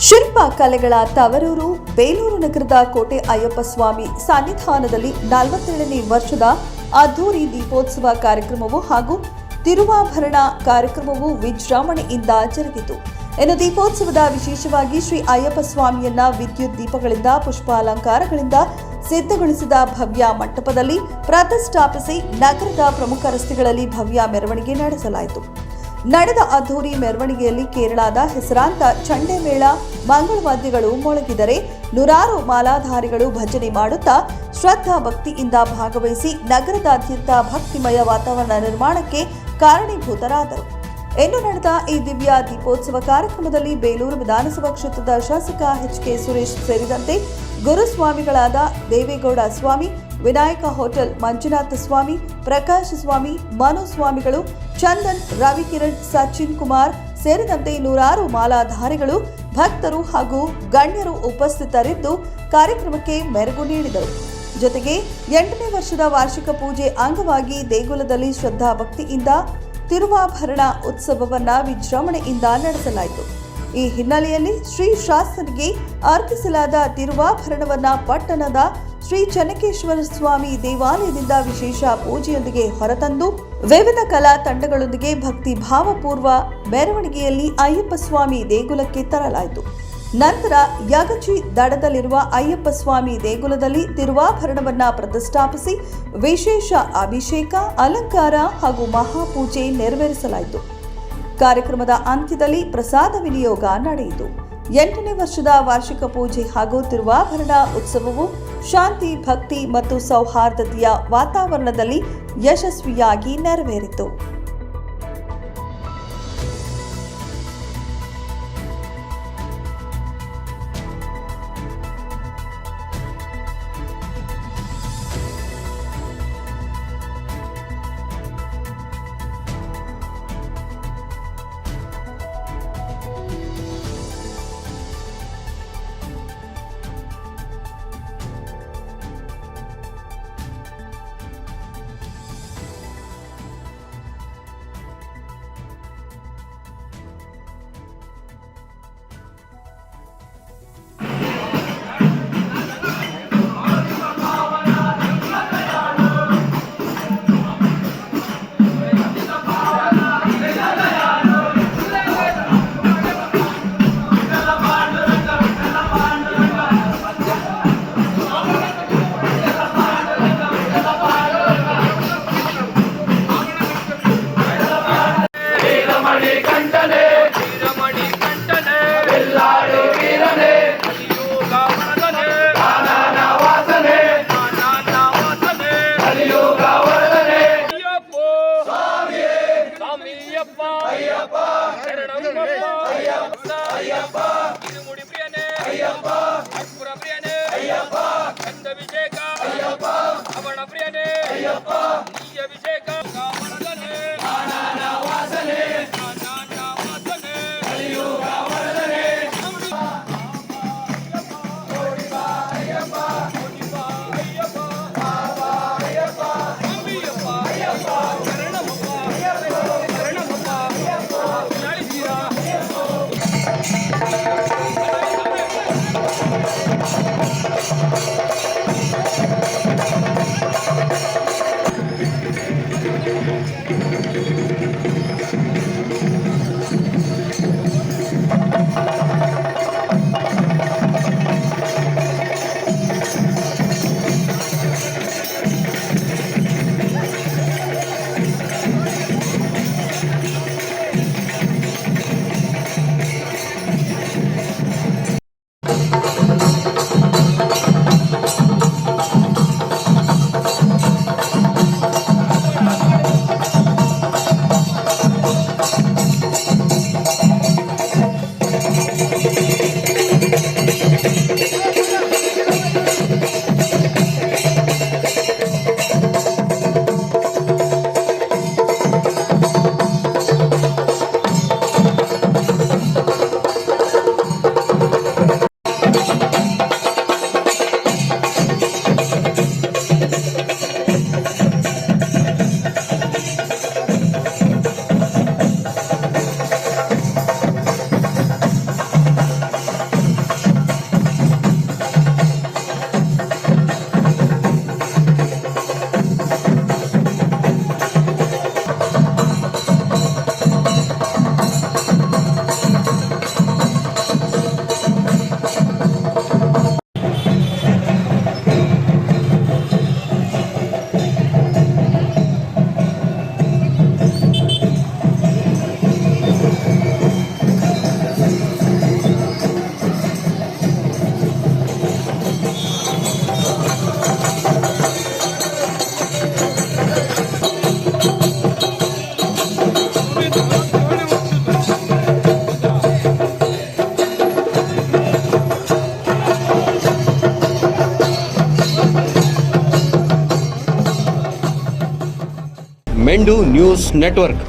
ಶಿಲ್ಪ ಕಲೆಗಳ ತವರೂರು ಬೇಲೂರು ನಗರದ ಕೋಟೆ ಅಯ್ಯಪ್ಪ ಸ್ವಾಮಿ ಸನ್ನಿಧಾನದಲ್ಲಿ 47ನೇ ವರ್ಷದ ಅದ್ದೂರಿ ದೀಪೋತ್ಸವ ಕಾರ್ಯಕ್ರಮವು ಹಾಗೂ ತಿರುವಾಭರಣ ಕಾರ್ಯಕ್ರಮವು ವಿಜೃಂಭಣೆಯಿಂದ ಜರುಗಿತು. ಇನ್ನು ದೀಪೋತ್ಸವದ ವಿಶೇಷವಾಗಿ ಶ್ರೀ ಅಯ್ಯಪ್ಪ ಸ್ವಾಮಿಯನ್ನ ವಿದ್ಯುತ್ ದೀಪಗಳಿಂದ ಪುಷ್ಪಾಲಂಕಾರಗಳಿಂದ ಸಿದ್ಧಗೊಳಿಸಿದ ಭವ್ಯ ಮಂಟಪದಲ್ಲಿ ಪ್ರತಿಷ್ಠಾಪಿಸಿ ನಗರದ ಪ್ರಮುಖ ರಸ್ತೆಗಳಲ್ಲಿ ಭವ್ಯ ಮೆರವಣಿಗೆ ನಡೆಸಲಾಯಿತು. ನಡೆದ ಅದ್ದೂರಿ ಮೆರವಣಿಗೆಯಲ್ಲಿ ಕೇರಳದ ಹೆಸರಾಂತ ಚಂಡೆ ಮೇಳ ಮಂಗಳವಾದ್ಯಗಳು ಮೊಳಗಿದರೆ ನೂರಾರು ಮಾಲಾಧಾರಿಗಳು ಭಜನೆ ಮಾಡುತ್ತಾ ಶ್ರದ್ಧಾ ಭಕ್ತಿಯಿಂದ ಭಾಗವಹಿಸಿ ನಗರದಾದ್ಯಂತ ಭಕ್ತಿಮಯ ವಾತಾವರಣ ನಿರ್ಮಾಣಕ್ಕೆ ಕಾರಣೀಭೂತರಾದರು. ಇನ್ನು ನಡೆದ ಈ ದಿವ್ಯ ದೀಪೋತ್ಸವ ಕಾರ್ಯಕ್ರಮದಲ್ಲಿ ಬೇಲೂರು ವಿಧಾನಸಭಾ ಕ್ಷೇತ್ರದ ಶಾಸಕ ಎಚ್.ಕೆ. ಸುರೇಶ್ ಸೇರಿದಂತೆ ಗುರುಸ್ವಾಮಿಗಳಾದ ದೇವೇಗೌಡ ಸ್ವಾಮಿ, ವಿನಾಯಕ ಹೋಟೆಲ್ ಮಂಜುನಾಥ ಸ್ವಾಮಿ, ಪ್ರಕಾಶ್ ಸ್ವಾಮಿ, ಮನು ಸ್ವಾಮಿಗಳು, ಚಂದನ್, ರವಿಕಿರಣ್, ಸಚಿನ್ ಕುಮಾರ್ ಸೇರಿದಂತೆ ನೂರಾರು ಮಾಲಾಧಾರಿಗಳು, ಭಕ್ತರು ಹಾಗೂ ಗಣ್ಯರು ಉಪಸ್ಥಿತರಿದ್ದು ಕಾರ್ಯಕ್ರಮಕ್ಕೆ ಮೆರುಗು ನೀಡಿದರು. ಜೊತೆಗೆ 8ನೇ ವರ್ಷದ ವಾರ್ಷಿಕ ಪೂಜೆ ಅಂಗವಾಗಿ ದೇಗುಲದಲ್ಲಿ ಶ್ರದ್ಧಾ ಭಕ್ತಿಯಿಂದ ತಿರುವಾಭರಣ ಉತ್ಸವವನ್ನ ವಿಜೃಂಭಣೆಯಿಂದ ನಡೆಸಲಾಯಿತು. ಈ ಹಿನ್ನೆಲೆಯಲ್ಲಿ ಶ್ರೀ ಶಾಸನಿಗೆ ಅರ್ಪಿಸಲಾದ ತಿರುವಾಭರಣವನ್ನ ಪಟ್ಟಣದ ಶ್ರೀ ಚೆನ್ನಕೇಶ್ವರ ಸ್ವಾಮಿ ದೇವಾಲಯದಿಂದ ವಿಶೇಷ ಪೂಜೆಯೊಂದಿಗೆ ಹೊರತಂದು ವಿವಿಧ ಕಲಾ ತಂಡಗಳೊಂದಿಗೆ ಭಕ್ತಿ ಭಾವಪೂರ್ವ ಮೆರವಣಿಗೆಯಲ್ಲಿ ಅಯ್ಯಪ್ಪ ಸ್ವಾಮಿ ದೇಗುಲಕ್ಕೆ ತರಲಾಯಿತು. ನಂತರ ಯಗಚಿ ದಡದಲ್ಲಿರುವ ಅಯ್ಯಪ್ಪ ಸ್ವಾಮಿ ದೇಗುಲದಲ್ಲಿ ತಿರುವಾಭರಣವನ್ನ ಪ್ರತಿಷ್ಠಾಪಿಸಿ ವಿಶೇಷ ಅಭಿಷೇಕ, ಅಲಂಕಾರ ಹಾಗೂ ಮಹಾಪೂಜೆ ನೆರವೇರಿಸಲಾಯಿತು. ಕಾರ್ಯಕ್ರಮದ ಅಂತ್ಯದಲ್ಲಿ ಪ್ರಸಾದ ವಿನಿಯೋಗ ನಡೆಯಿತು. 8ನೇ ವರ್ಷದ ವಾರ್ಷಿಕ ಪೂಜೆ ಹಾಗೂ ತಿರುವಾಭರಣ ಉತ್ಸವವು ಶಾಂತಿ, ಭಕ್ತಿ ಮತ್ತು ಸೌಹಾರ್ದತೆಯ ವಾತಾವರಣದಲ್ಲಿ ಯಶಸ್ವಿಯಾಗಿ ನೆರವೇರಿತು. ಹಿಂದೂ ನ್ಯೂಸ್ ನೆಟ್ವರ್ಕ್,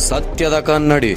ಸತ್ಯದ ಕನ್ನಡಿ.